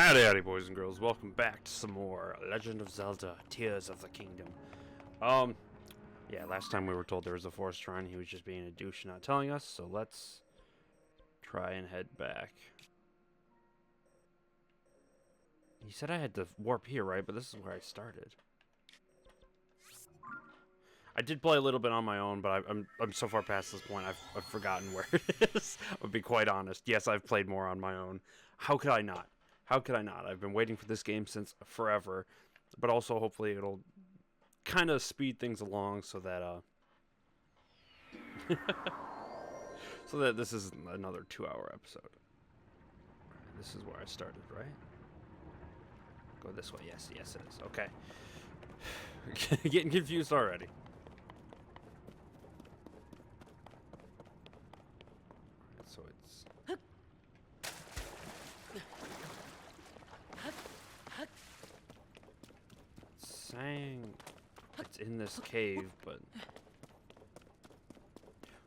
Howdy, howdy, boys and girls. Welcome back to some more Legend of Zelda: Tears of the Kingdom. Yeah, last time we were told there was a forest shrine. He was just being a douche, not telling us. So let's try and head back. He said I had to warp here, right? But this is where I started. I did play a little bit on my own, but I'm so far past this point, I've forgotten where it is. I'll be quite honest. Yes, I've played more on my own. How could I not? How could I not? I've been waiting for this game since forever, but also hopefully it'll kind of speed things along so that so that this isn't another 2-hour episode. This is where I started, right? Go this way. Yes, yes it is. Okay. Getting confused already. So it's saying it's in this cave, but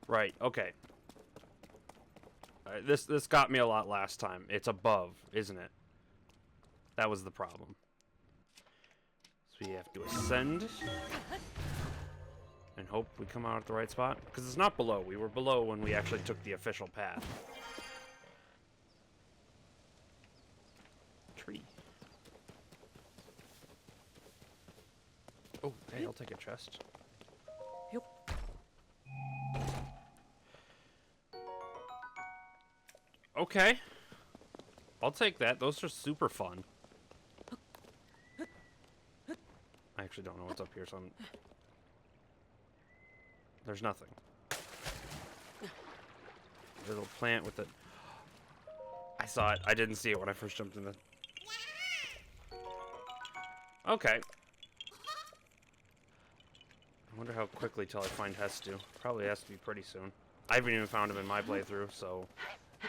right, okay. This got me a lot last time. It's above, isn't it? That was the problem. So we have to ascend and hope we come out at the right spot, because it's not below. We were below when we actually took the official path. Tree. Oh, hey, I'll take a chest. Yep. Okay. I'll take that. Those are super fun. I actually don't know what's up here, so there's nothing. Little plant with it. I saw it. I didn't see it when I first jumped in the... Okay. I wonder how quickly till I find Hestu. Probably has to be pretty soon. I haven't even found him in my playthrough, so...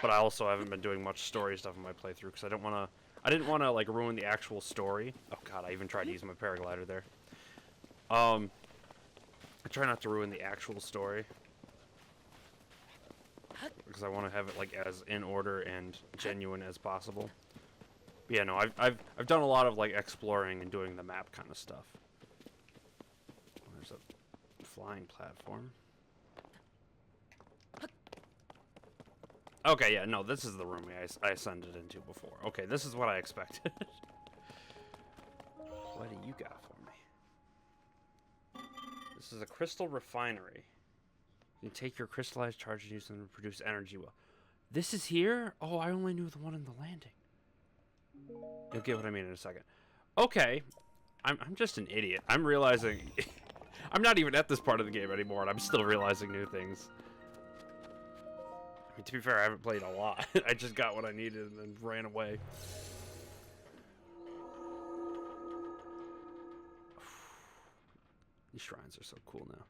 But I also haven't been doing much story stuff in my playthrough, because I didn't want to, like, ruin the actual story. Oh god, I even tried to use my paraglider there. I try not to ruin the actual story, because I want to have it, like, as in order and genuine as possible. But yeah, no, I've done a lot of, like, exploring and doing the map kind of stuff. There's a flying platform. Okay, yeah, no, this is the room I ascended into before. Okay, this is what I expected. What do you got for me? This is a crystal refinery. You can take your crystallized charge and use them to produce energy. Well, this is here? Oh, I only knew the one in the landing. You'll get what I mean in a second. Okay, I'm just an idiot. I'm realizing... I'm not even at this part of the game anymore, and I'm still realizing new things. I mean, to be fair, I haven't played a lot. I just got what I needed and then ran away. These shrines are so cool now.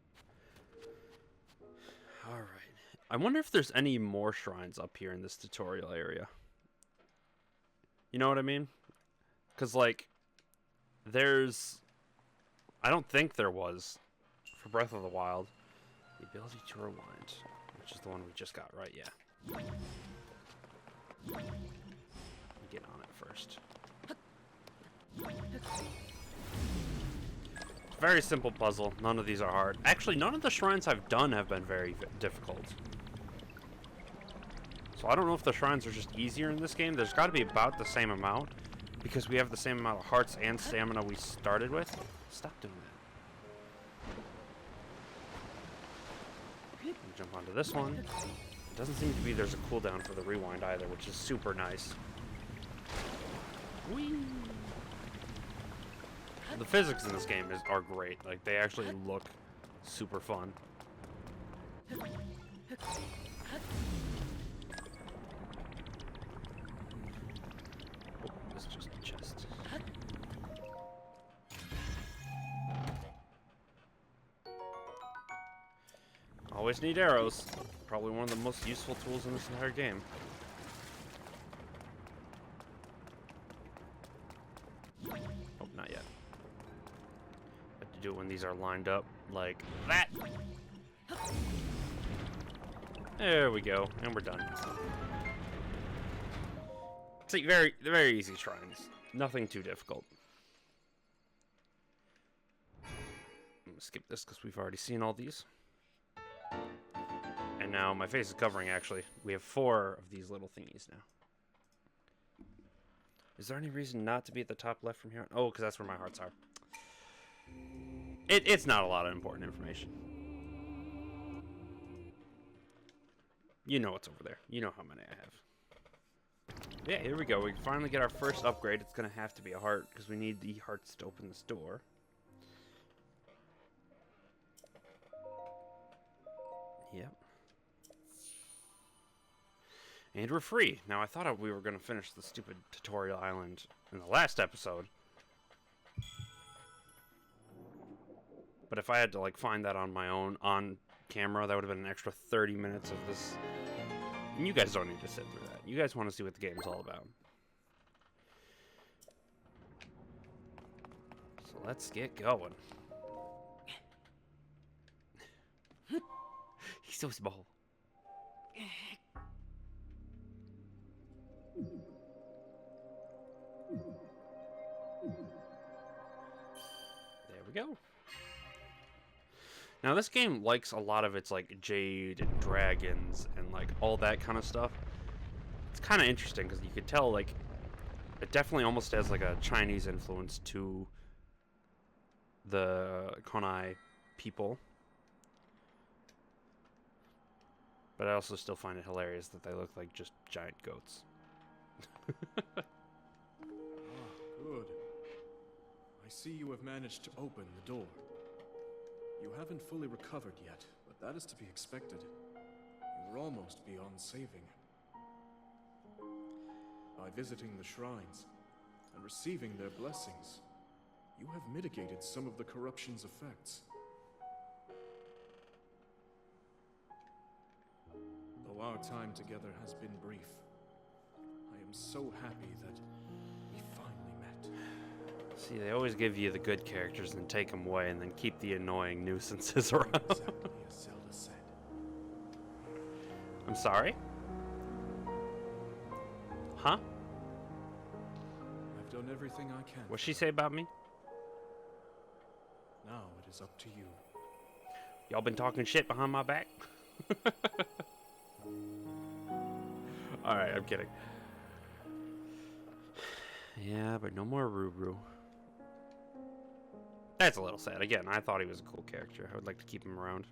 Alright. I wonder if there's any more shrines up here in this tutorial area. You know what I mean? Because, like, there's... I don't think there was for Breath of the Wild. The ability to rewind. Which is the one we just got, right? Yeah. Get on it first. Very simple puzzle. None of these are hard. Actually, none of the shrines I've done have been very difficult. So I don't know if the shrines are just easier in this game. There's got to be about the same amount, because we have the same amount of hearts and stamina we started with. Stop doing that. Jump onto this one. It doesn't seem to be there's a cooldown for the rewind either, which is super nice. Whee! The physics in this game are great. Like, they actually look super fun. Oh, this is just a chest. Always need arrows. Probably one of the most useful tools in this entire game. Oh, not yet. Have to do it when these are lined up like that. There we go, and we're done. It's like very easy shrines. Nothing too difficult. I'm gonna skip this because we've already seen all these. And now my face is covering, actually. We have 4 of these little thingies now. Is there any reason not to be at the top left from here? Oh, because that's where my hearts are. It's not a lot of important information. You know what's over there. You know how many I have. Yeah, here we go. We finally get our first upgrade. It's going to have to be a heart, because we need the hearts to open this door. Yep. And we're free. Now, I thought we were going to finish the stupid tutorial island in the last episode. But if I had to, like, find that on my own, on camera, that would have been an extra 30 minutes of this. And you guys don't need to sit through that. You guys want to see what the game's all about. So let's get going. He's so small. There we go. Now this game likes a lot of its like jade and dragons and like all that kind of stuff. It's kind of interesting because you could tell like it definitely almost has like a Chinese influence to the Konai people. But I also still find it hilarious that they look like just giant goats. Ah, good. I see you have managed to open the door. You haven't fully recovered yet, but that is to be expected. You were almost beyond saving. By visiting the shrines and receiving their blessings, you have mitigated some of the corruption's effects. Though our time together has been brief, I am so happy that we finally met. See, they always give you the good characters and take them away and then keep the annoying nuisances around. Exactly as Zelda said. I'm sorry? Huh? I've done everything I can. What'd she say about me? Now it is up to you. Y'all been talking shit behind my back? Alright, I'm kidding. Yeah, but no more Ruru. That's a little sad. Again, I thought he was a cool character. I would like to keep him around.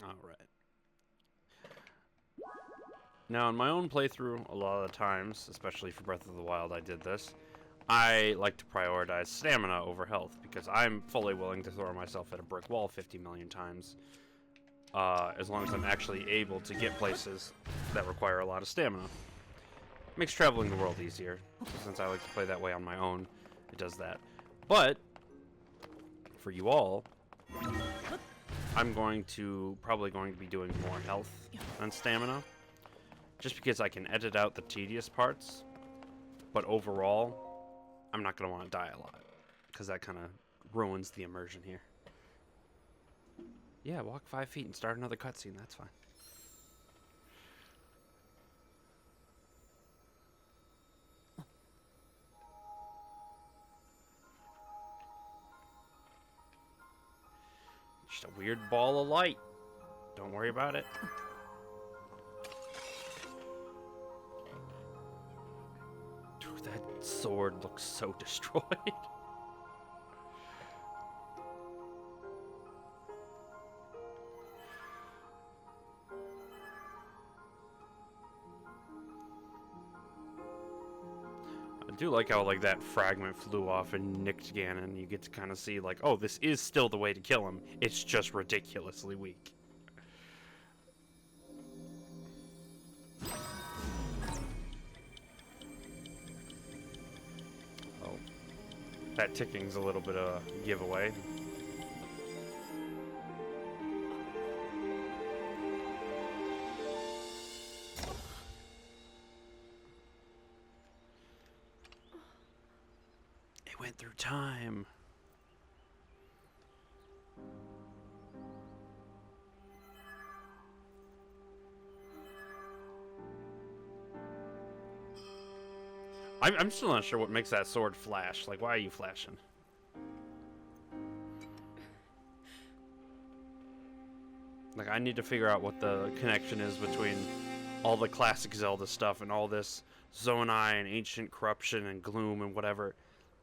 Alright. Now, in my own playthrough, a lot of the times, especially for Breath of the Wild, I did this. I like to prioritize stamina over health, because I'm fully willing to throw myself at a brick wall 50 million times. As long as I'm actually able to get places that require a lot of stamina. Makes traveling the world easier. So since I like to play that way on my own, it does that. But, for you all, I'm probably going to be doing more health than stamina. Just because I can edit out the tedious parts. But overall, I'm not going to want to die a lot. Because that kind of ruins the immersion here. Yeah, walk 5 feet and start another cutscene, that's fine. Just a weird ball of light. Don't worry about it. Dude, that sword looks so destroyed. I do like how like that fragment flew off and nicked Ganon. You get to kind of see like, oh, this is still the way to kill him. It's just ridiculously weak. Oh, that ticking's a little bit of a giveaway. Went through time. I'm still not sure what makes that sword flash. Like, why are you flashing? Like, I need to figure out what the connection is between all the classic Zelda stuff and all this Zonai and ancient corruption and gloom and whatever.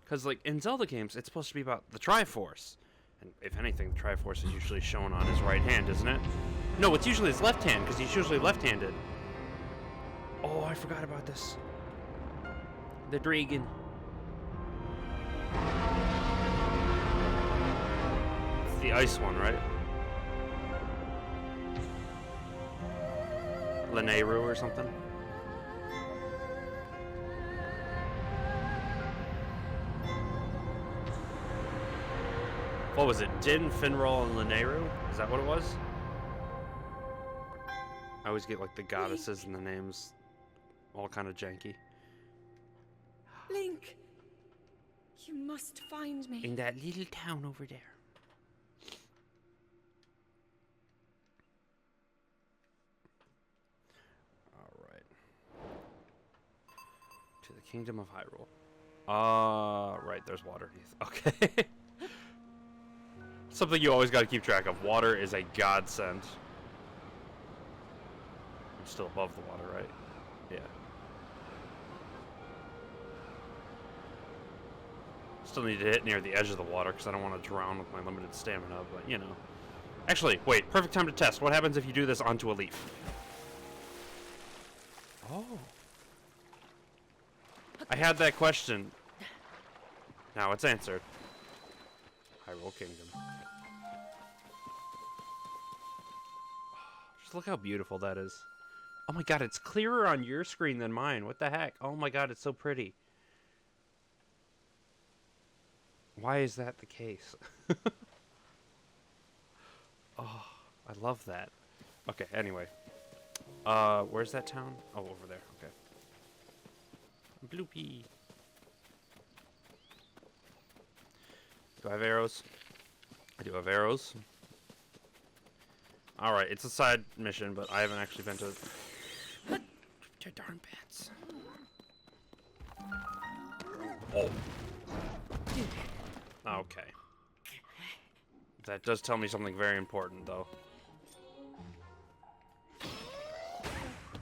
Because, like, in Zelda games, it's supposed to be about the Triforce. And if anything, the Triforce is usually shown on his right hand, isn't it? No, it's usually his left hand, because he's usually left-handed. Oh, I forgot about this. The dragon. It's the ice one, right? Lanayru or something. What was it? Din, Finral, and Lanayru? Is that what it was? I always get like the goddesses and the names all kind of janky. Link, you must find me. In that little town over there. Alright. To the Kingdom of Hyrule. Right, there's water. Okay. Something you always got to keep track of. Water is a godsend. I'm still above the water, right? Yeah. Still need to hit near the edge of the water because I don't want to drown with my limited stamina, but you know. Actually, wait, perfect time to test. What happens if you do this onto a leaf? Oh. I had that question. Now it's answered. Hyrule Kingdom. Just look how beautiful that is. Oh my god, it's clearer on your screen than mine. What the heck? Oh my god, it's so pretty. Why is that the case? Oh, I love that. Okay, anyway. Where's that town? Oh, over there. Okay. Bloopy. Do I have arrows? I do have arrows. Alright, it's a side mission, but I haven't actually been to... Your darn bats. Oh. Okay. That does tell me something very important, though.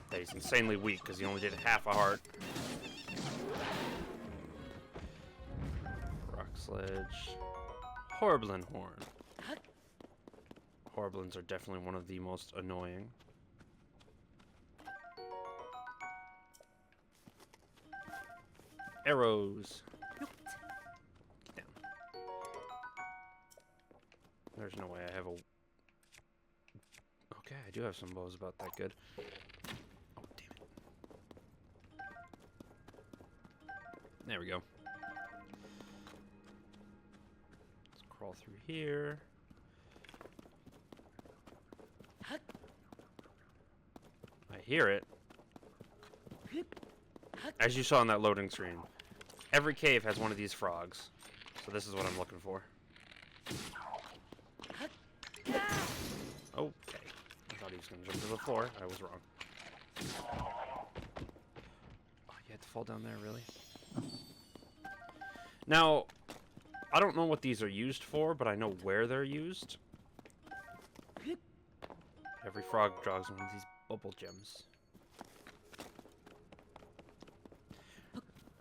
That he's insanely weak, because he only did half a heart. Rock Sledge. Horblin Horn. Horblins are definitely one of the most annoying. Arrows. Get down. There's no way I have a... Okay, I do have some bows about that good. Oh, damn it. There we go. Let's crawl through here. I hear it. As you saw on that loading screen, every cave has one of these frogs. So this is what I'm looking for. Okay. I thought he was going to jump to the floor. I was wrong. Oh, you had to fall down there, really? Now, I don't know what these are used for, but I know where they're used. Every frog draws one of these bubble gems.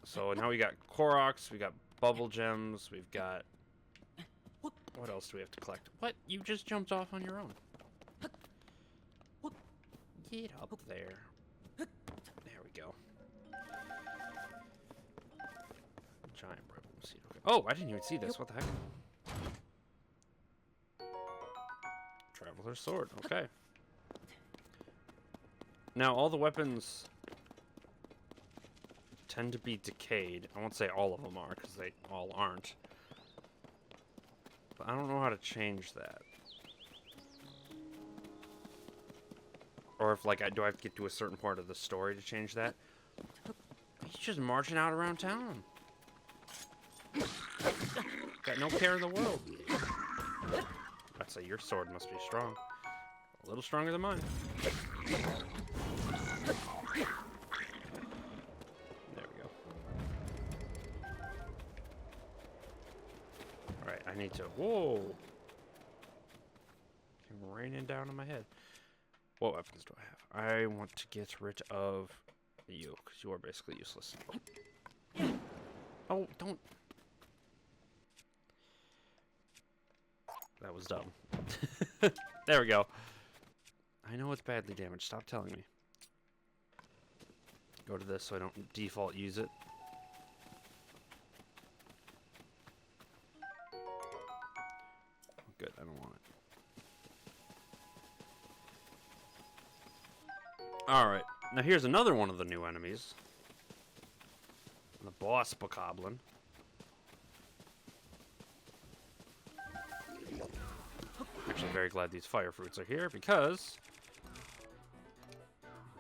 So now we got Koroks, we got bubble gems, we've got... What else do we have to collect? What? You just jumped off on your own. Get up there. There we go. Giant bread seed. Okay. Oh, I didn't even see this. What the heck? Traveler's sword. Okay. Now, all the weapons tend to be decayed. I won't say all of them are, because they all aren't. But I don't know how to change that. Or if, like, do I have to get to a certain part of the story to change that? He's just marching out around town. Got no care in the world. I'd say your sword must be strong. A little stronger than mine. There we go. need to. Whoa! Came raining down on my head. What weapons do I have? I want to get rid of you, because you are basically useless. Oh, don't. That was dumb. There we go. I know it's badly damaged. Stop telling me. Go to this so I don't default use it. Good, I don't want it. Alright, now here's another one of the new enemies. The boss bokoblin. Actually very glad these fire fruits are here because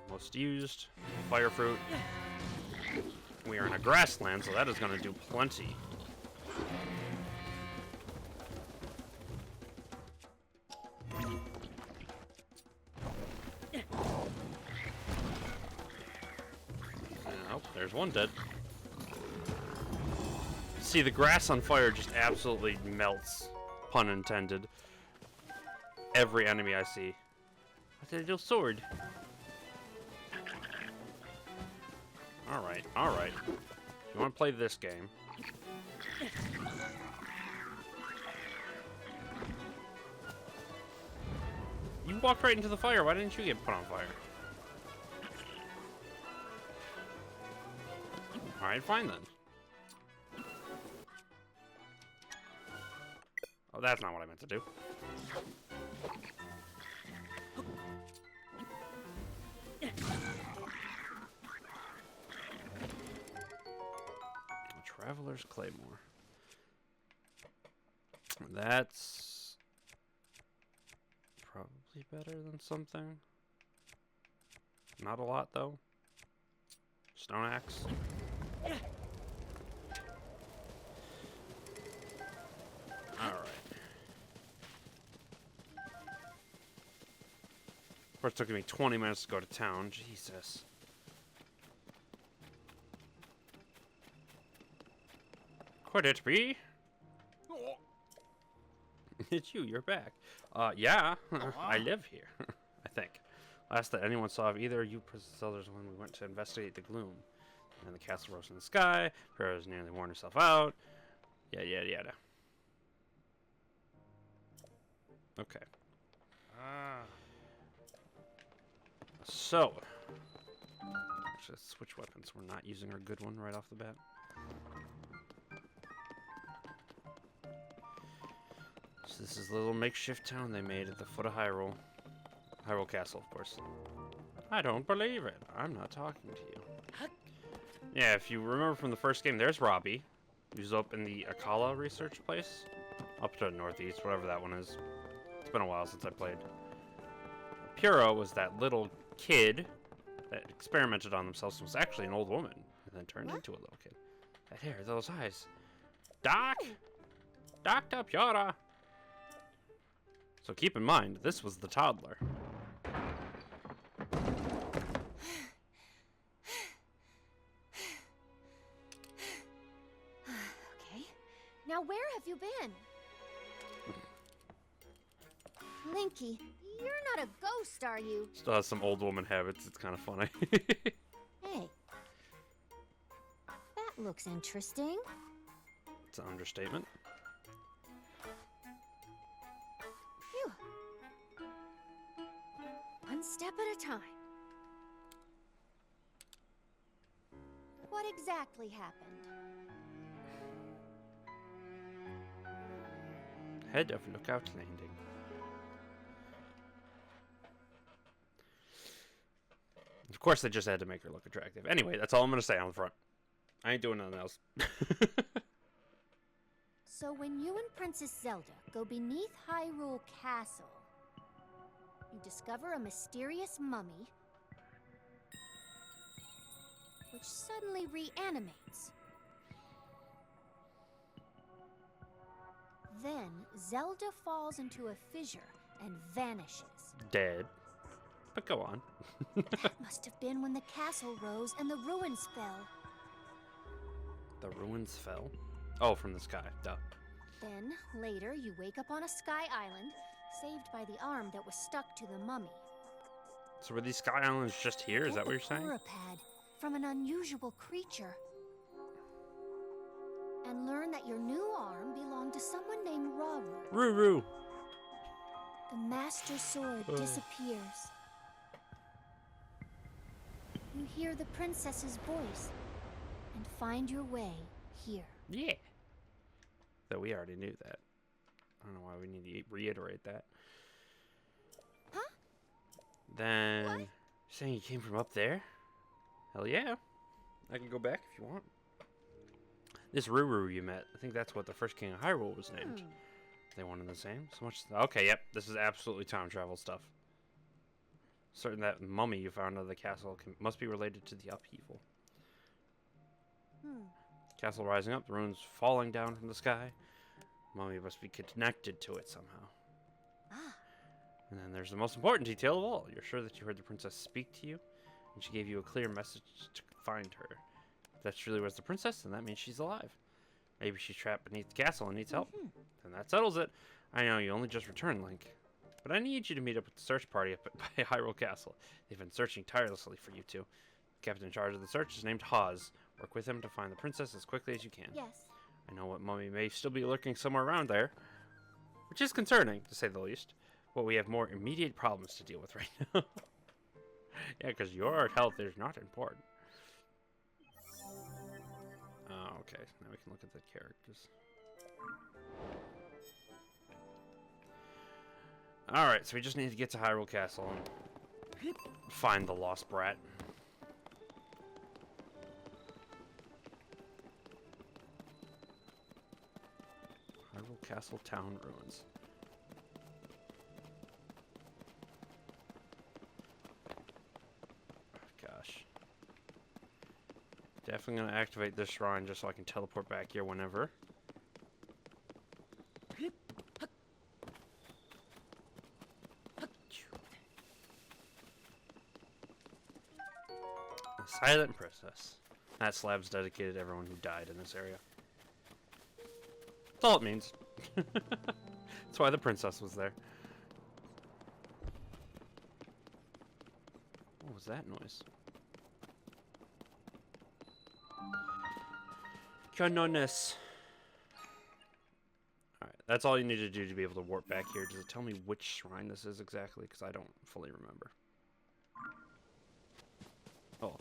most used fire fruit. We are in a grassland, so that is going to do plenty. Oh, there's one dead. See, the grass on fire just absolutely melts, pun intended, every enemy I see. What's that little sword? Alright, alright. You want to play this game? You walked right into the fire. Why didn't you get put on fire? Alright, fine then. Oh, that's not what I meant to do. Traveler's Claymore. That's probably better than something. Not a lot, though. Stone axe. Alright. Of course, it took me 20 minutes to go to town. Jesus. Could it be? It's you, you're back. Yeah, I live here, I think. Last that anyone saw of either you Zelda's when we went to investigate the gloom. And the castle rose in the sky, Pharaoh's nearly worn herself out. Yada, yada, yada. Okay. So. Let's switch weapons. We're not using our good one right off the bat. So this is the little makeshift town they made at the foot of Hyrule. Hyrule Castle, of course. I don't believe it. I'm not talking to you. Yeah, if you remember from the first game, there's Robbie. Who's up in the Akala research place. Up to the northeast, whatever that one is. It's been a while since I played. Puro was that little kid that experimented on themselves and was actually an old woman. And then turned into a little kid. That hair, those eyes. Doc! Dr. Pura! So keep in mind, this was the toddler. Okay. Now where have you been? Linky, you're not a ghost, are you? Still has some old woman habits. It's kind of funny. Hey. That looks interesting. It's an understatement. Phew. One step at a time. What exactly happened? Head of Lookout Landing. Of course, they just had to make her look attractive. Anyway, that's all I'm going to say on the front. I ain't doing nothing else. So when you and Princess Zelda go beneath Hyrule Castle, you discover a mysterious mummy which suddenly reanimates. Then Zelda falls into a fissure and vanishes. Dead. But go on. That must have been when the castle rose and the ruins fell. The ruins fell? Oh, from the sky. Duh. Then, later, you wake up on a sky island, saved by the arm that was stuck to the mummy. So were these Sky Islands just here? Is that what you're saying? Get a pad from an unusual creature. And learn that your new arm belonged to someone named HYRULE. Ruru. The Master Sword disappears. You hear the princess's voice and find your way here. Yeah. Though we already knew that. I don't know why we need to reiterate that. Huh? Then, What? you're saying you came from up there? Hell yeah. I can go back if you want. This Ruru you met, I think that's what the first king of Hyrule was named. They one and the same? So much. Okay, yep. This is absolutely time travel stuff. Certain that mummy you found out of the castle must be related to the upheaval. Castle rising up, the ruins falling down from the sky. Mummy must be connected to it somehow. Ah. And then there's the most important detail of all. You're sure that you heard the princess speak to you, and she gave you a clear message to find her. If that truly was the princess, then that means she's alive. Maybe she's trapped beneath the castle and needs help. Then that settles it. I know you only just returned, Link. But I need you to meet up with the search party up by Hyrule Castle. They've been searching tirelessly for you two. The captain in charge of the search is named Haz. Work with him to find the princess as quickly as you can. Yes. I know what mummy may still be lurking somewhere around there, which is concerning, to say the least. But we have more immediate problems to deal with right now. Yeah, because your health is not important. Oh, okay. Now we can look at the characters. Alright, so we just need to get to Hyrule Castle and find the lost brat. Hyrule Castle Town Ruins. Gosh. Definitely gonna activate this shrine just so I can teleport back here whenever. The Silent Princess. That slab's dedicated to everyone who died in this area. That's all it means. That's why the princess was there. What was that noise? Canonis. Alright, that's all you need to do to be able to warp back here. Does it tell me which shrine this is exactly? Because I don't fully remember. Oh.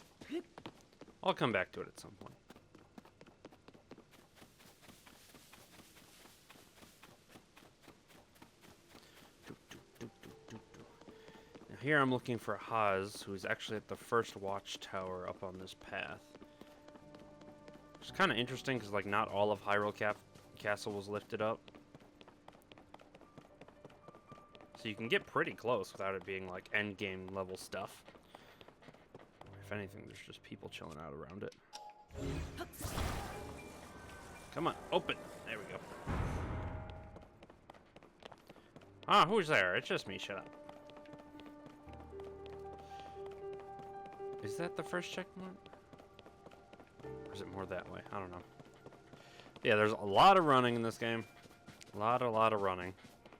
I'll come back to it at some point. Now here I'm looking for Haz, who's actually at the first watchtower up on this path. It's kind of interesting because like not all of Hyrule Castle was lifted up. So you can get pretty close without it being like end game level stuff. If anything, there's just people chilling out around it. Come on, open. There we go. Ah, who's there? It's just me. Shut up. Is that the first checkpoint? Or is it more that way? I don't know. Yeah, there's a lot of running in this game. A lot of running.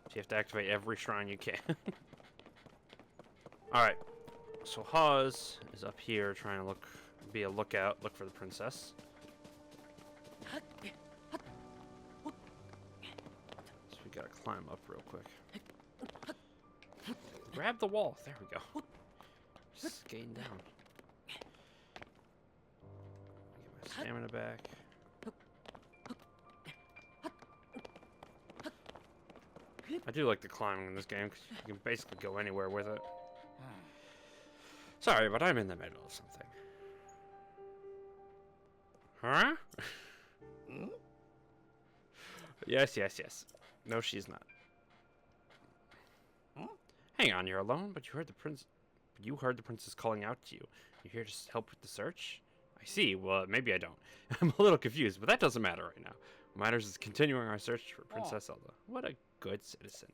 So you have to activate every shrine you can. Alright. So Haz is up here trying to be a lookout, look for the princess. So we gotta climb up real quick. Grab the wall. There we go. Just skating down. Get my stamina back. I do like the climbing in this game because you can basically go anywhere with it. Sorry, but I'm in the middle of something. Huh? Yes. No, she's not. Hang on, you're alone, but you heard the princess calling out to you. You're here to help with the search? I see. Well, maybe I don't. I'm a little confused, but that doesn't matter right now. What matters is continuing our search for Princess Zelda. What a good citizen.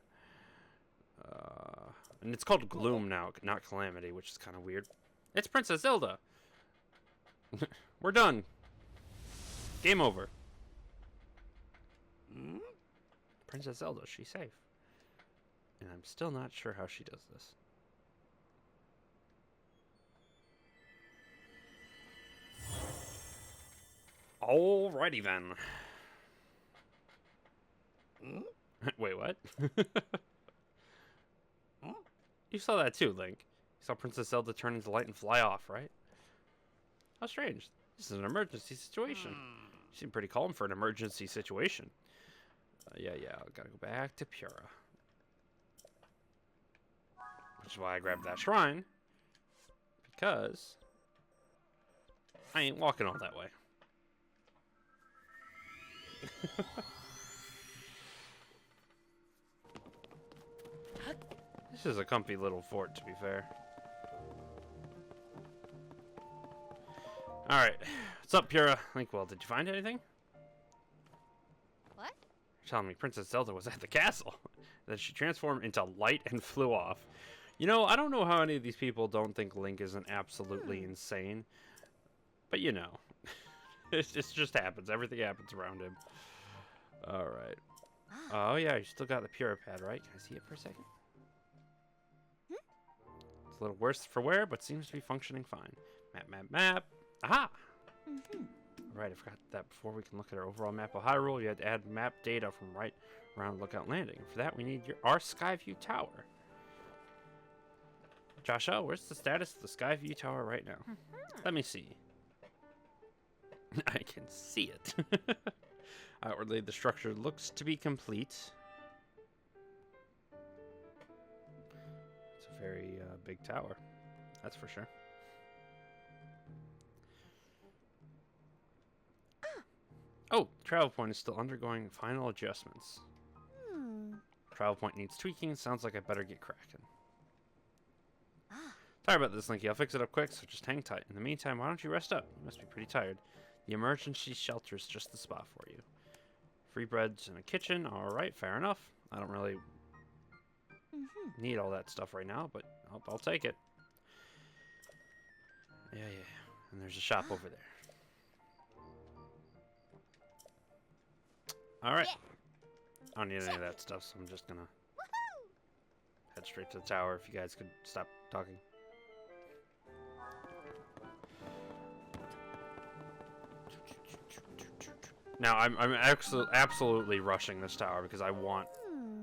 And it's called Gloom now, not Calamity, which is kind of weird. It's Princess Zelda. We're done. Game over. Princess Zelda. She's safe. And I'm still not sure how she does this. Alrighty then. Wait, what? You saw that too, Link. You saw Princess Zelda turn into light and fly off, right? How strange. This is an emergency situation. You seem pretty calm for an emergency situation. Yeah, I gotta go back to Pura. Which is why I grabbed that shrine. Because I ain't walking all that way. This is a comfy little fort, to be fair. Alright. What's up, Pura? Linkwell, did you find anything? What? You're telling me Princess Zelda was at the castle. Then she transformed into light and flew off. You know, I don't know how any of these people don't think Link isn't absolutely insane. But you know. It just happens. Everything happens around him. Alright. Oh yeah, you still got the Pura pad, right? Can I see it for a second? It's a little worse for wear, but seems to be functioning fine. Map. Aha! Alright, I forgot that before we can look at our overall map of Hyrule, you had to add map data from right around Lookout Landing. For that, we need our Skyview Tower. Joshua, where's the status of the Skyview Tower right now? Let me see. I can see it. Outwardly, the structure looks to be complete. It's a very big tower, that's for sure. Oh, travel point is still undergoing final adjustments. Travel point needs tweaking. Sounds like I better get cracking. Sorry about this, Linky. I'll fix it up quick, so just hang tight. In the meantime, why don't you rest up? You must be pretty tired. The emergency shelter is just the spot for you. Free breads and a kitchen. Alright, fair enough. I don't really need all that stuff right now, but I'll take it. Yeah. And there's a shop over there. Alright. I don't need any of that stuff, so I'm just gonna head straight to the tower if you guys could stop talking. Now, I'm absolutely rushing this tower because I want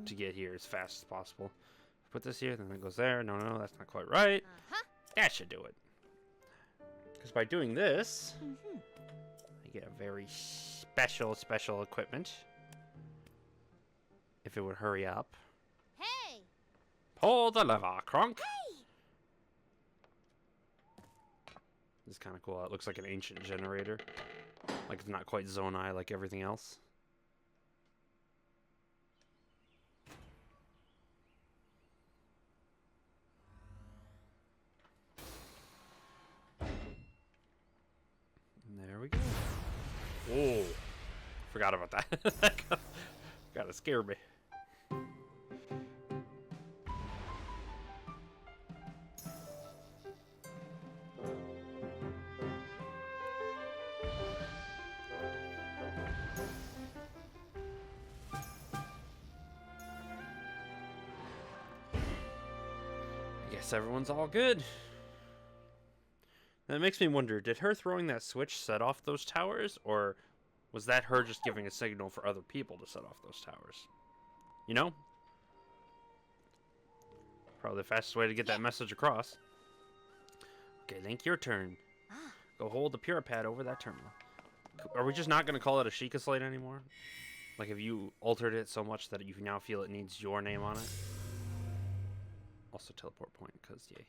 to get here as fast as possible. Put this here, then it goes there. No, that's not quite right. That should do it. Because by doing this, I get a very special equipment. If it would hurry up. Hey! Pull the lever, Kronk. Hey! This is kind of cool. It looks like an ancient generator. Like it's not quite Zonai like everything else. And there we go. Oh, forgot about that. Gotta scare me. Guess everyone's all good. That makes me wonder, did her throwing that switch set off those towers, or was that her just giving a signal for other people to set off those towers? You know? Probably the fastest way to get that message across. Okay, Link, your turn. Go hold the Pura pad over that terminal. Are we just not going to call it a Sheikah Slate anymore? Like, have you altered it so much that you now feel it needs your name on it? Also teleport point, because yay.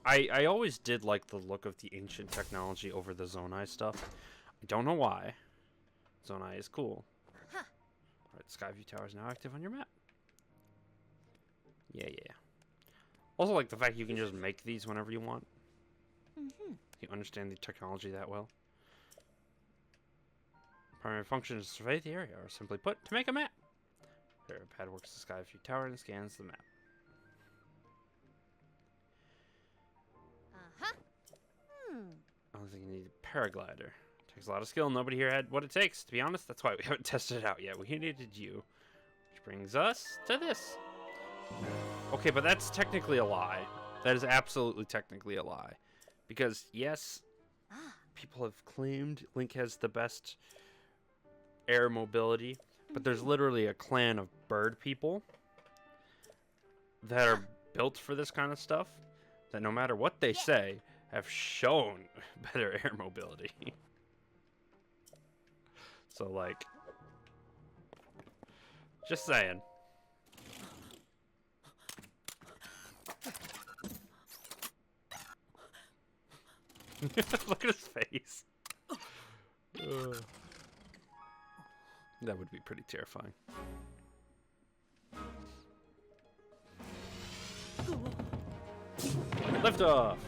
I always did like the look of the ancient technology over the Zonai stuff. I don't know why. Zonai is cool. Alright, Skyview Tower is now active on your map. Yeah. Also like the fact you can just make these whenever you want. You understand the technology that well. Primary function is to survey the area, or simply put, to make a map. There, a pad works the Skyview Tower and scans the map. Only thing you need a paraglider. Takes a lot of skill. Nobody here had what it takes. To be honest, that's why we haven't tested it out yet. We needed you. Which brings us to this. Okay, but that's technically a lie. That is absolutely technically a lie. Because, yes, people have claimed Link has the best air mobility, but there's literally a clan of bird people that are built for this kind of stuff that no matter what they say, have shown better air mobility. So, like, just saying. Look at his face. That would be pretty terrifying. Lift off.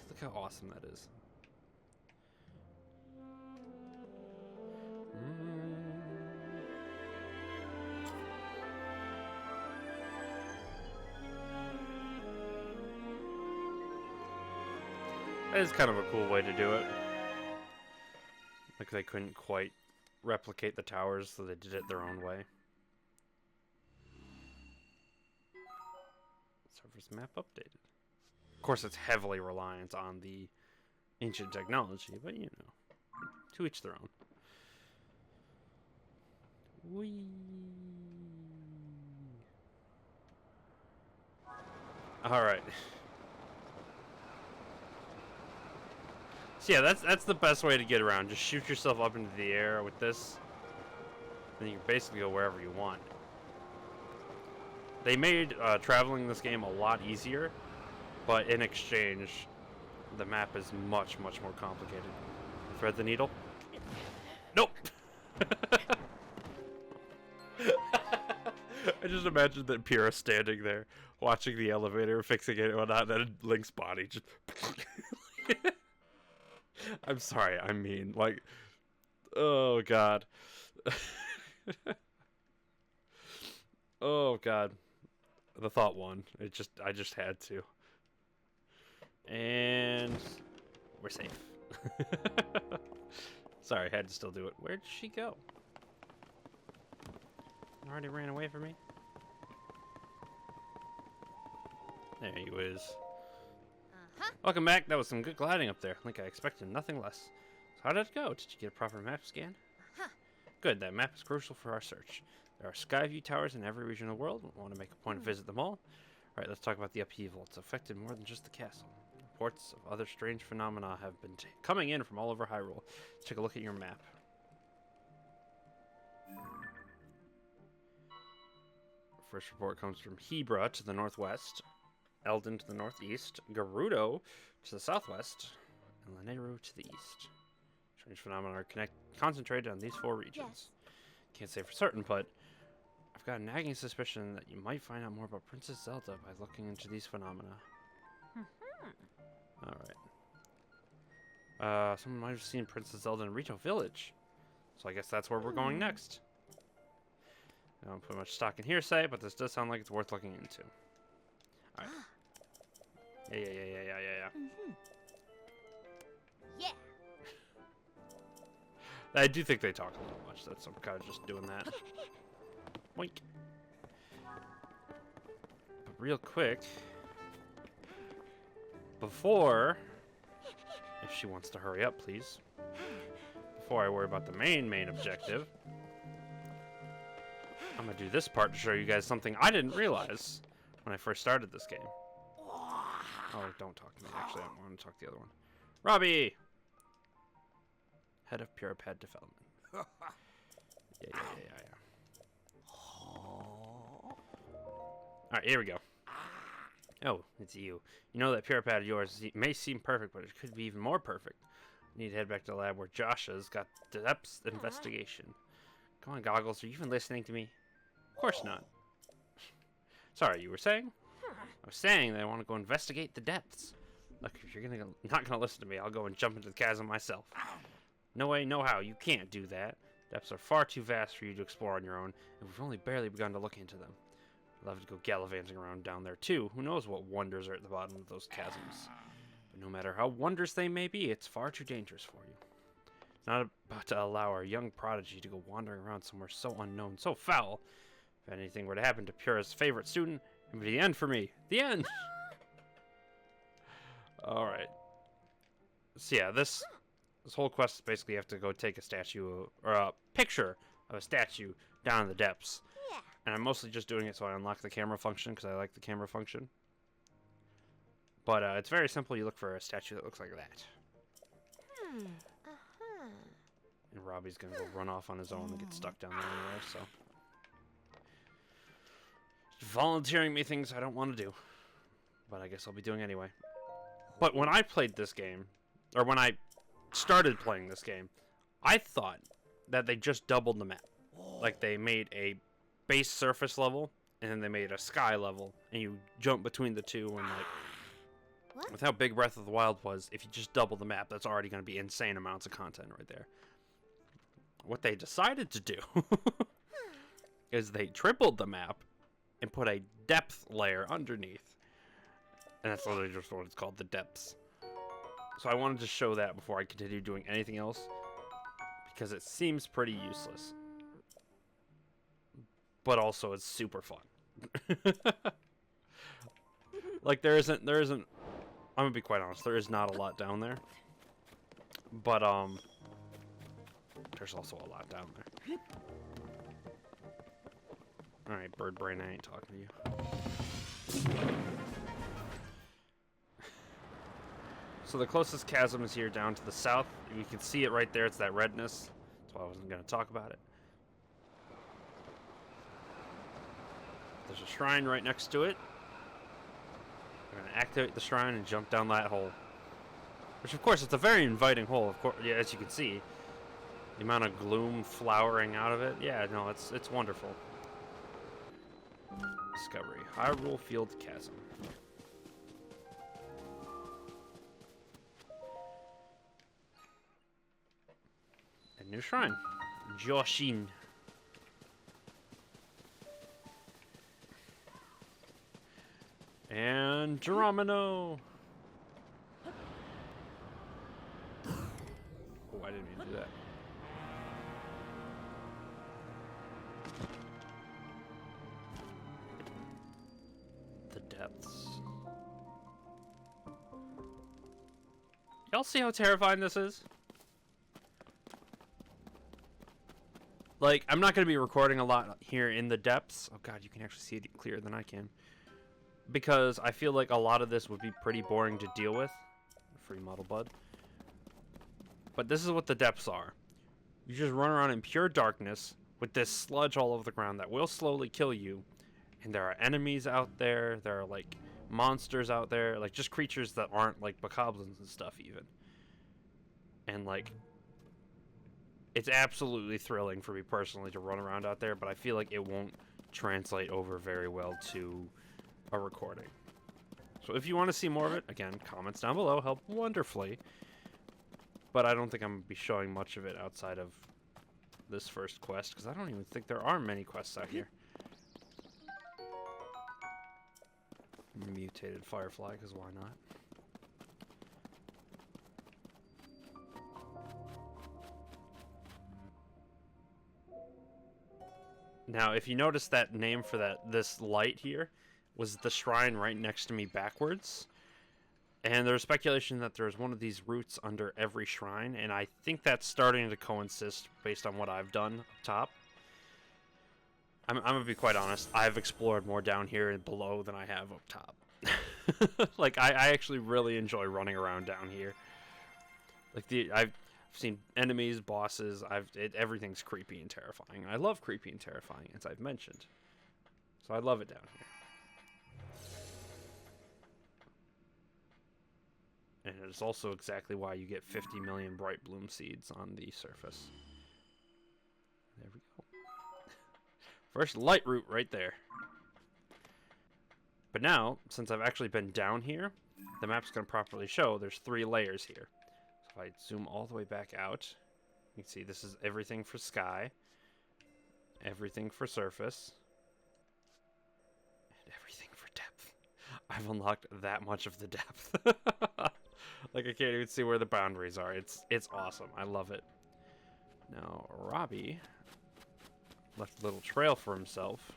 Look how awesome that is. That is kind of a cool way to do it. Like they couldn't quite replicate the towers, so they did it their own way. Surface map updated. Of course, it's heavily reliant on the ancient technology, but you know, to each their own. Whee! All right. So yeah, that's the best way to get around. Just shoot yourself up into the air with this, and you can basically go wherever you want. They made traveling this game a lot easier, but in exchange, the map is much, much more complicated. Thread the needle? Nope! I just imagined that Pyrrha standing there, watching the elevator, fixing it and whatnot, and then Link's body just... I'm sorry, I mean, like... Oh, God. Oh, God. The thought won. I just had to. And... we're safe. Sorry, I had to still do it. Where'd she go? Already ran away from me? There he is. Welcome back. That was some good gliding up there. Like I expected nothing less. So how did it go? Did you get a proper map scan? Good. That map is crucial for our search. There are Skyview towers in every region of the world. We want to make a point to visit them all. Alright, let's talk about the upheaval. It's affected more than just the castle. Reports of other strange phenomena have been coming in from all over Hyrule. Let's take a look at your map. First report comes from Hebra to the northwest, Eldon to the northeast, Gerudo to the southwest, and Lanayru to the east. Strange phenomena are concentrated on these 4 regions. Yes. Can't say for certain, but I've got a nagging suspicion that you might find out more about Princess Zelda by looking into these phenomena. Alright. Someone might have seen Princess Zelda in Rito Village. So I guess that's where we're going next. I don't put much stock in hearsay, but this does sound like it's worth looking into. Alright. Yeah. Yeah. I do think they talk a little much. That's I'm kind of just doing that. Boink. But real quick, before, if she wants to hurry up, please. Before I worry about the main objective, I'm gonna do this part to show you guys something I didn't realize when I first started this game. Oh, don't talk to me. Actually, I want to talk to the other one. Robbie! Head of Pure Pad Development. Yeah. Alright, here we go. Oh, it's you. You know that Pure Pad of yours may seem perfect, but it could be even more perfect. You need to head back to the lab where Josha's got the depths investigation. Come on, Goggles. Are you even listening to me? Of course not. Sorry, you were saying? I was saying that I want to go investigate the depths. Look, if you're not gonna listen to me, I'll go and jump into the chasm myself. No way, no how. You can't do that. Depths are far too vast for you to explore on your own, and we've only barely begun to look into them. Love to go gallivanting around down there too. Who knows what wonders are at the bottom of those chasms. But no matter how wondrous they may be, it's far too dangerous for you. Not about to allow our young prodigy to go wandering around somewhere so unknown, so foul. If anything were to happen to Pura's favorite student, it would be the end for me. The end! Alright. So yeah, this whole quest is basically you have to go take a statue, or a picture of a statue down in the depths. Yeah. And I'm mostly just doing it so I unlock the camera function, because I like the camera function. But it's very simple. You look for a statue that looks like that. And Robbie's going to go run off on his own and get stuck down there anyway, so. Just volunteering me things I don't want to do. But I guess I'll be doing anyway. But when I played this game, or when I started playing this game, I thought that they just doubled the map. Like they made a base surface level, and then they made a sky level, and you jump between the two, and like, with how big Breath of the Wild was, if you just double the map, that's already going to be insane amounts of content right there. What they decided to do is they tripled the map and put a depth layer underneath. And that's literally just what it's called, the depths. So I wanted to show that before I continue doing anything else, because it seems pretty useless. But also it's super fun. Like there isn't, I'm gonna be quite honest, there is not a lot down there. But there's also a lot down there. Alright, bird brain, I ain't talking to you. So the closest chasm is here down to the south. You can see it right there, it's that redness. That's why I wasn't gonna talk about it. There's a shrine right next to it. We're gonna activate the shrine and jump down that hole. Which of course, it's a very inviting hole, of course, yeah, as you can see. The amount of gloom flowering out of it. Yeah, no, it's wonderful. Discovery. Hyrule Field Chasm. A new shrine. Joshin. And Geronimo. Oh, I didn't mean to do that. The depths. Y'all see how terrifying this is? Like, I'm not going to be recording a lot here in the depths. Oh god, you can actually see it clearer than I can. Because I feel like a lot of this would be pretty boring to deal with. Free Muddle Bud. But this is what the depths are. You just run around in pure darkness with this sludge all over the ground that will slowly kill you. And there are enemies out there. There are, like, monsters out there. Like, just creatures that aren't, like, bokoblins and stuff, even. And, like, it's absolutely thrilling for me personally to run around out there. But I feel like it won't translate over very well to a recording. So if you want to see more of it, again, comments down below help wonderfully. But I don't think I'm going to be showing much of it outside of this first quest, because I don't even think there are many quests out here. Mutated Firefly, because why not? Now, if you notice that name for this light here was the shrine right next to me backwards. And there's speculation that there's one of these roots under every shrine, and I think that's starting to coincide based on what I've done up top. I'm going to be quite honest, I've explored more down here and below than I have up top. Like, I actually really enjoy running around down here. Like, I've seen enemies, bosses, everything's creepy and terrifying. I love creepy and terrifying, as I've mentioned. So I love it down here. And it's also exactly why you get 50 million bright bloom seeds on the surface. There we go. First light root right there. But now, since I've actually been down here, the map's going to properly show there's 3 layers here. So if I zoom all the way back out, you can see this is everything for sky, everything for surface, Everything for depth. I've unlocked that much of the depth. Like, I can't even see where the boundaries are. It's awesome. I love it. Now, Robbie left a little trail for himself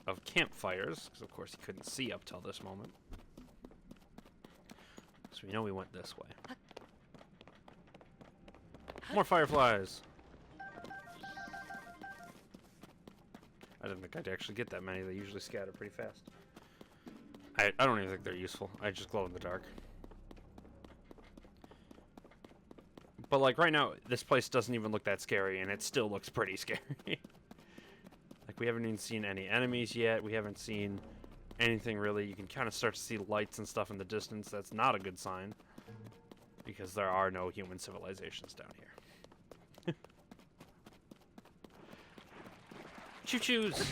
of campfires, because of course he couldn't see up till this moment. So we know we went this way. More fireflies! I didn't think I'd actually get that many. They usually scatter pretty fast. I don't even think they're useful. I just glow in the dark. But like right now, this place doesn't even look that scary, and it still looks pretty scary. Like we haven't even seen any enemies yet. We haven't seen anything really. You can kind of start to see lights and stuff in the distance. That's not a good sign, because there are no human civilizations down here. Choo-choos!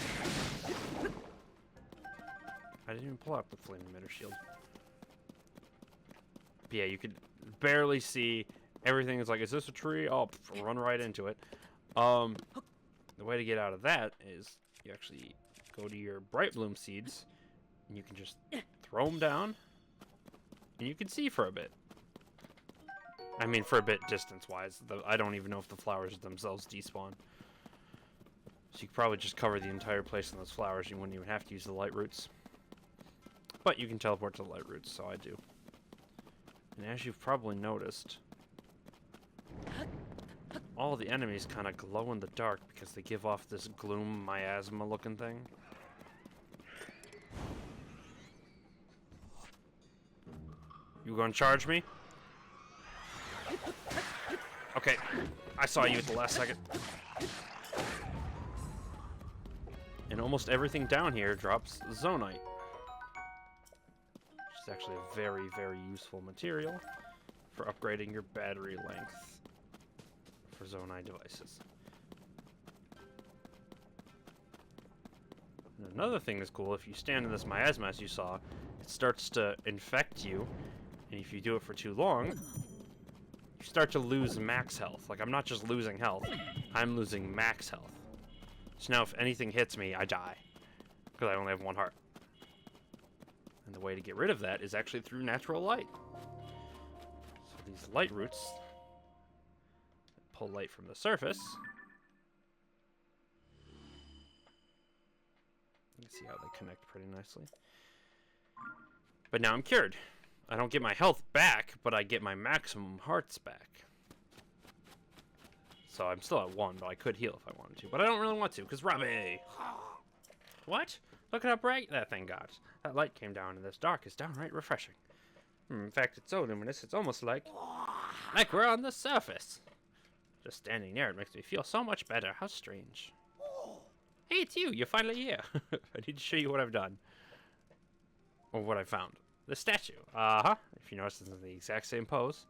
I didn't even pull out the flame emitter shield. But yeah, you could barely see. Everything is like, is this a tree? Oh, run right into it. The way to get out of that is you actually go to your bright bloom seeds, and you can just throw them down, and you can see for a bit. I mean, for a bit distance-wise. I don't even know if the flowers themselves despawn. So you could probably just cover the entire place in those flowers. You wouldn't even have to use the light roots. But you can teleport to the light roots, so I do. And as you've probably noticed, all the enemies kind of glow in the dark because they give off this gloom miasma looking thing. You gonna charge me? Okay, I saw you at the last second. And almost everything down here drops zonite, which is actually a very, very useful material for upgrading your battery length for zonite devices. And another thing that's cool, if you stand in this miasma, as you saw, it starts to infect you, and if you do it for too long, you start to lose max health. Like, I'm not just losing health, I'm losing max health. So now if anything hits me, I die, because I only have one heart. And the way to get rid of that is actually through natural light. So these light roots pull light from the surface. You can see how they connect pretty nicely. But now I'm cured. I don't get my health back, but I get my maximum hearts back. So I'm still at 1, but I could heal if I wanted to. But I don't really want to, because Robbie! What? Look at how bright that thing got. That light came down in this dark is downright refreshing. In fact, it's so luminous, it's almost like we're on the surface. Just standing there, it makes me feel so much better. How strange. Hey, it's you! You're finally here. I need to show you what I've done. Or what I found. The statue. Uh-huh. If you notice, it's in the exact same pose.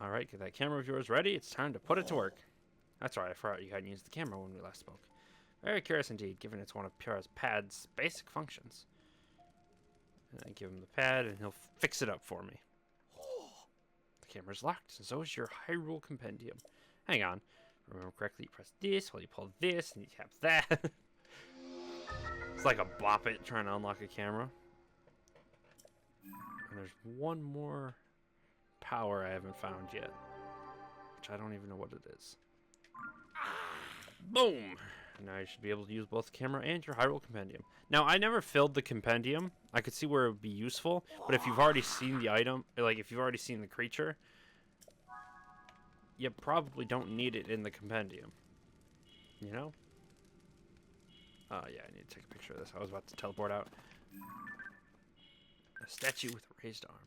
Alright, get that camera of yours ready. It's time to put it to work. That's right, I forgot you hadn't used the camera when we last spoke. Very curious indeed, given it's one of Pura's pad's basic functions. And I give him the pad, and he'll fix it up for me. The camera's locked, and so is your HYRULE compendium. Hang on. Remember correctly, you press this while you pull this, and you tap that. It's like a bop it trying to unlock a camera. And there's one more power I haven't found yet, which I don't even know what it is. Boom! Now you should be able to use both the camera and your HYRULE compendium. Now, I never filled the compendium. I could see where it would be useful, but if you've already seen the item, like if you've already seen the creature, you probably don't need it in the compendium. You know? Oh, yeah, I need to take a picture of this. I was about to teleport out. A statue with a raised arm.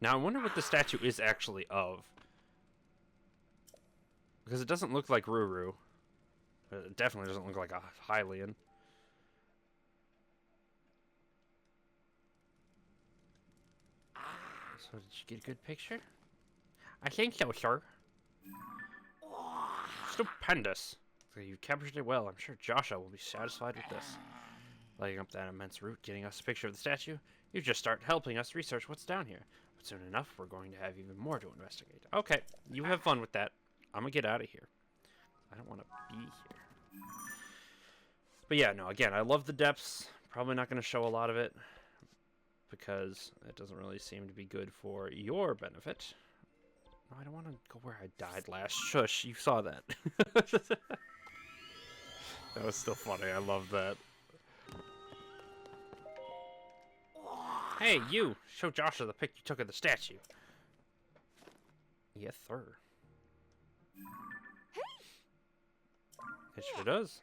Now, I wonder what the statue is actually of. Because it doesn't look like Ruru. It definitely doesn't look like a Hylian. So, did you get a good picture? I think so, sir. Stupendous. So you captured it well. I'm sure Joshua will be satisfied with this. Lighting up that immense route, getting us a picture of the statue, you just start helping us research what's down here. But soon enough, we're going to have even more to investigate. Okay, you have fun with that. I'm gonna get out of here. I don't want to be here. But yeah, no, again, I love the depths. Probably not going to show a lot of it because it doesn't really seem to be good for your benefit. No, I don't want to go where I died last. Shush, you saw that. That was still funny. I love that. Hey, you! Show Joshua the pic you took of the statue. Yes, sir. It sure does.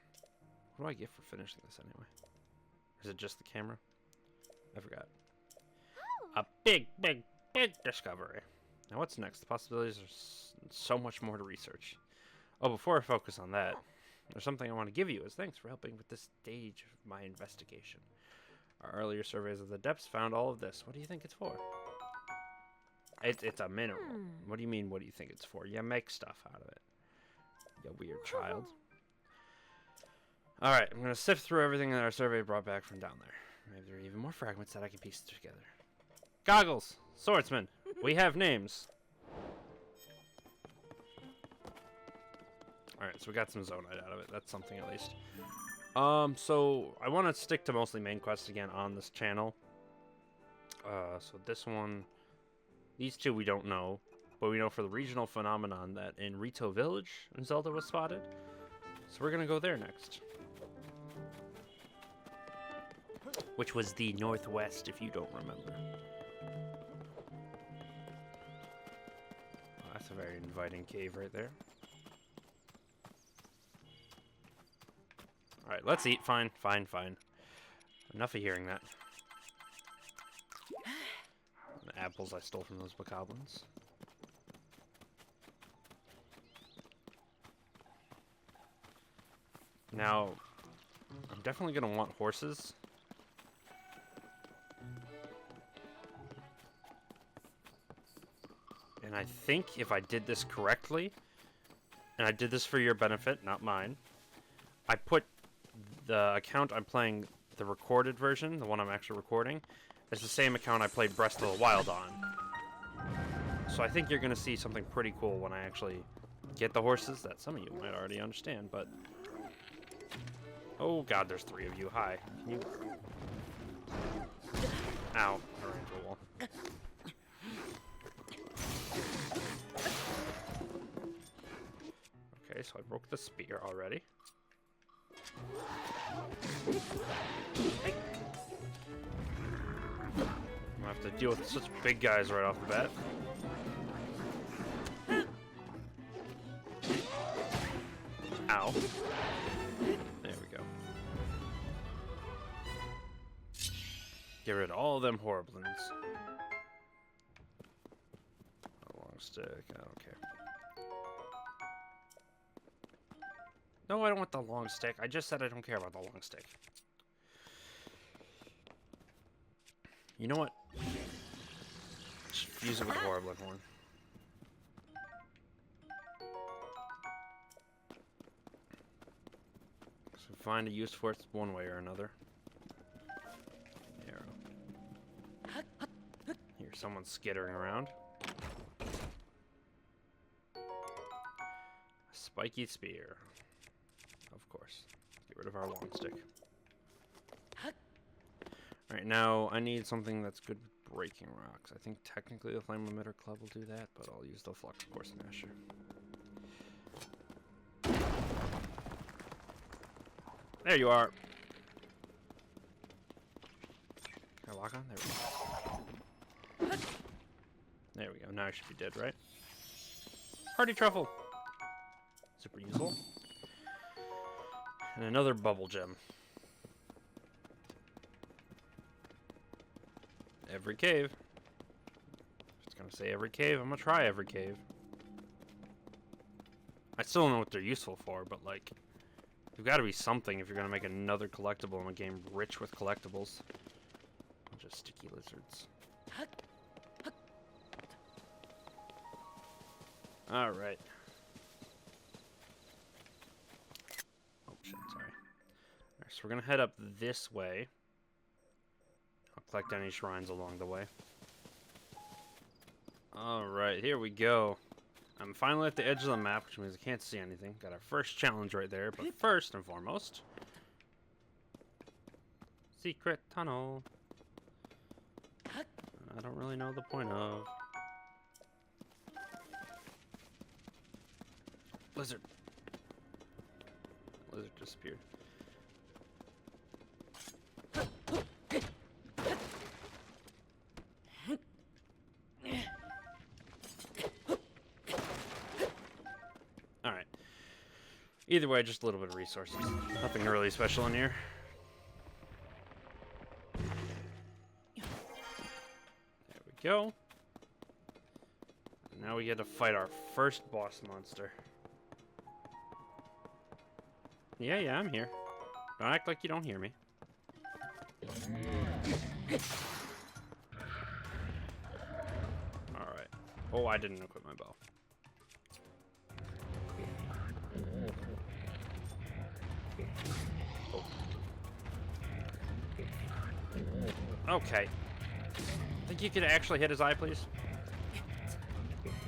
What do I get for finishing this anyway? Or is it just the camera? I forgot. A big, big, big discovery. Now what's next? The possibilities are so much more to research. Oh, before I focus on that, there's something I want to give you as thanks for helping with this stage of my investigation. Our earlier surveys of the depths found all of this. What do you think it's for? It's a mineral. What do you mean, what do you think it's for? You make stuff out of it. You weird child. Alright, I'm going to sift through everything that our survey brought back from down there. Maybe there are even more fragments that I can piece together. Goggles! Swordsman! We have names! Alright, so we got some Zonite out of it. That's something at least. So I want to stick to mostly main quests again on this channel. So this one... These two we don't know, but we know for the regional phenomenon that in Rito Village in Zelda was spotted. So we're going to go there next. Which was the northwest, if you don't remember. Oh, that's a very inviting cave right there. Alright, let's eat. Fine, fine, fine. Enough of hearing that. The apples I stole from those bokoblins. Now, I'm definitely going to want horses. And I think if I did this correctly, and I did this for your benefit, not mine, I put the account I'm playing the recorded version, the one I'm actually recording, as the same account I played Breath of the Wild on. So I think you're going to see something pretty cool when I actually get the horses that some of you might already understand, but... Oh god, there's 3 of you. Hi. Can you... Ow. I ran into a wall. Okay, so I broke the spear already. Hey. I'm gonna have to deal with such big guys right off the bat. Ow. There we go. Get rid of all of them horriblins. A long stick, I don't care. No, I don't want the long stick. I just said I don't care about the long stick. You know what? Just fuse it with the horrible horn. So find a use for it one way or another. Arrow. Here, someone's skittering around. A spiky spear. Of course. Get rid of our long stick. Alright, now I need something that's good with breaking rocks. I think technically the Flame Emitter Club will do that, but I'll use the Flux Course Masher. There you are! Can I lock on? There we go. There we go. Now I should be dead, right? Hardy Truffle! Super useful. And another bubble gem. Every cave. If it's gonna say every cave, I'm gonna try every cave. I still don't know what they're useful for, but like, there's gotta be something if you're gonna make another collectible in a game rich with collectibles. Bunch of sticky lizards. Alright. Oh shit, sorry. Alright, so we're gonna head up this way. I'll collect any shrines along the way. Alright, here we go. I'm finally at the edge of the map, which means I can't see anything. Got our first challenge right there, but first and foremost... Secret tunnel. I don't really know the point of. Lizard. Lizard disappeared. Alright. Either way, just a little bit of resources. Nothing really special in here. There we go. Now we get to fight our first boss monster. Yeah, I'm here. Don't act like you don't hear me. Alright. Oh, I didn't equip my bow. Oh. Okay. Think you could actually hit his eye, please?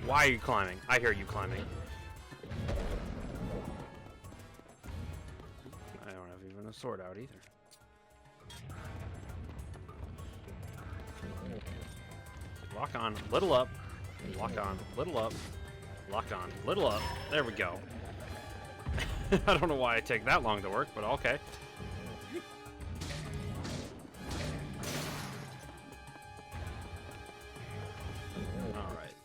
Why are you climbing? I hear you climbing. I don't have even a sword out either. Lock on, little up. Lock on, little up. Lock on, little up. There we go. I don't know why it take that long to work, but okay. Alright.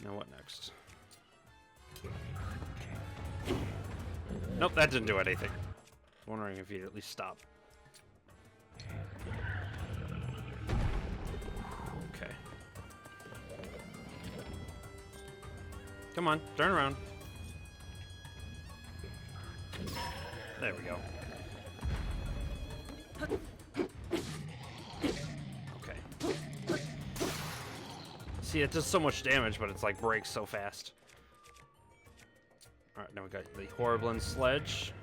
Now what next? Nope, that didn't do anything. Wondering if he'd at least stop. Okay. Come on, turn around. There we go. Okay. See, it does so much damage, but it's like breaks so fast. Alright, now we got the Horriblin Sledge.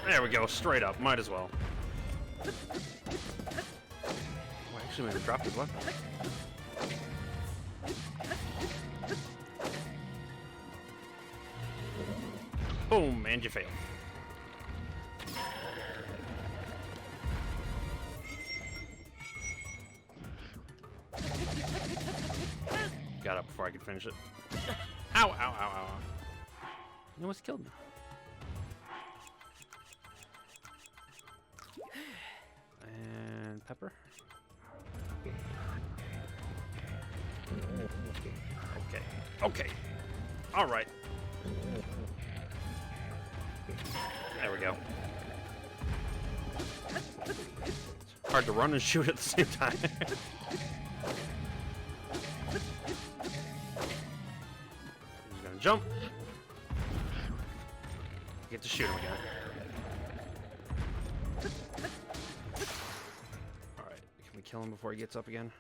There we go, straight up, might as well. Oh, I actually made him drop his weapon. Boom, and you fail. Got up before I could finish it. Ow, ow, ow, ow. You almost killed me. And pepper. Okay. Okay. All right. There we go. It's hard to run and shoot at the same time. He's gonna jump. Get to shoot him again. Alright, can we kill him before he gets up again?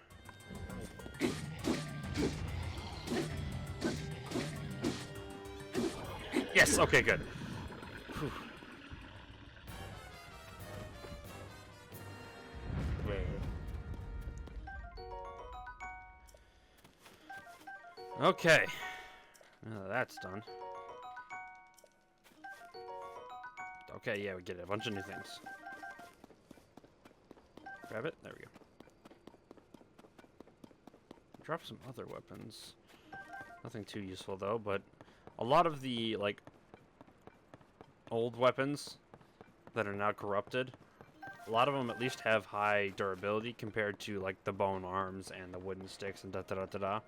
Yes, okay, good. Whew. Okay, now that's done. Okay, yeah, we get a bunch of new things. Grab it, there we go. Drop some other weapons. Nothing too useful though, but a lot of the, like, old weapons that are now corrupted, a lot of them at least have high durability compared to, like, the bone arms and the wooden sticks and da-da-da-da-da.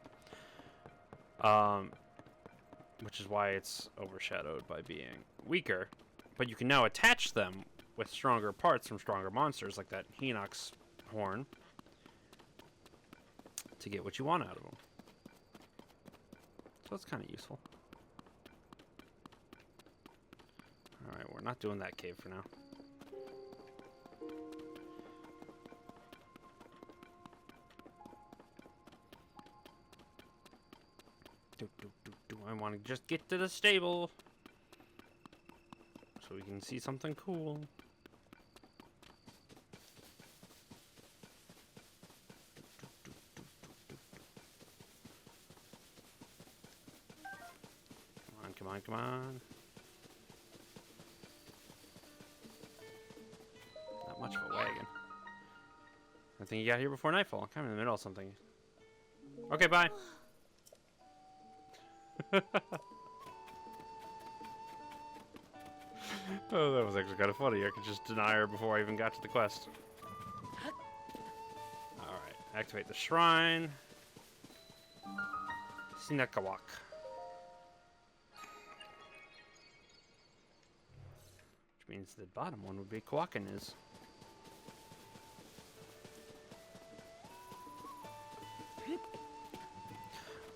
Which is why it's overshadowed by being weaker. But you can now attach them with stronger parts from stronger monsters, like that Hinox horn, to get what you want out of them. So it's kind of useful. Alright, we're not doing that cave for now. I want to just get to the stable so we can see something cool. on, come on. Not much of a wagon. I think you got here before nightfall. I'm kind of in the middle of something. Okay, bye. Oh, that was actually kind of funny. I could just deny her before I even got to the quest. Alright, activate the shrine. Sinakawak. Which means the bottom one would be Kawakin is.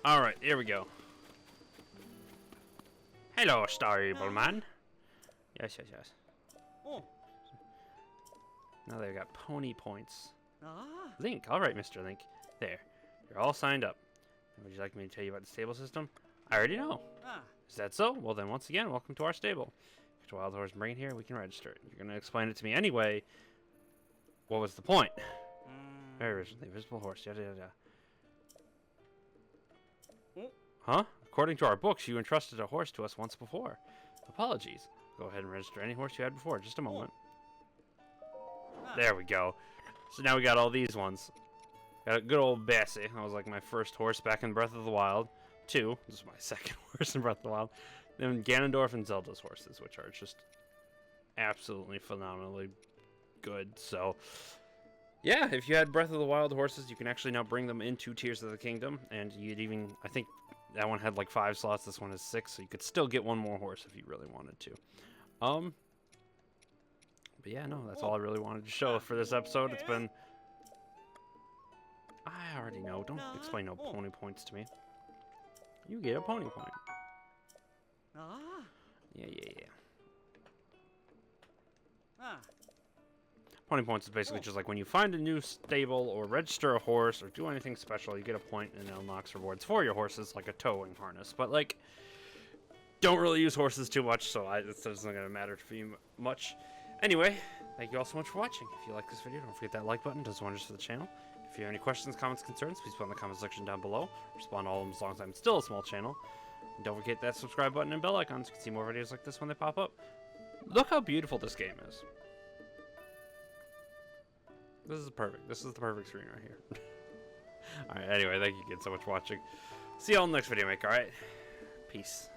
Alright, here we go. Hello, Starable Man. Yes, yes, yes. Now they've got pony points. Link, alright, Mr. Link. There, you're all signed up. Would you like me to tell you about the stable system? I already know. Is that so? Well then, once again, welcome to our stable. Get your wild horse and bring it here, we can register it. You're going to explain it to me anyway. What was the point? Very originally, visible horse, yada yada yada. Huh? According to our books, you entrusted a horse to us once before. Apologies. Go ahead and register any horse you had before. Just a moment. There we go. So now we got all these ones. Got a good old Bessie. That was like my first horse back in Breath of the Wild. 2. This is my second horse in Breath of the Wild. Then Ganondorf and Zelda's horses, which are just absolutely phenomenally good. So, yeah, if you had Breath of the Wild horses, you can actually now bring them into Tears of the Kingdom. And you'd even, I think that one had like 5 slots. This one has 6. So you could still get one more horse if you really wanted to. But yeah, no, that's all I really wanted to show for this episode. It's been... I already know. Don't explain no pony points to me. You get a pony point. Yeah. Pony points is basically just like when you find a new stable or register a horse or do anything special, you get a point and it unlocks rewards for your horses, like a towing harness. But like, don't really use horses too much, so it's not going to matter to you much. Anyway, thank you all so much for watching. If you like this video, don't forget that like button. It does wonders for the channel. If you have any questions, comments, concerns, please put in the comment section down below. Respond to all of them as long as I'm still a small channel. And don't forget that subscribe button and bell icon so you can see more videos like this when they pop up. Look how beautiful this game is. This is perfect. This is the perfect screen right here. Alright, anyway, thank you again so much for watching. See you all in the next video, Mike, alright? Peace.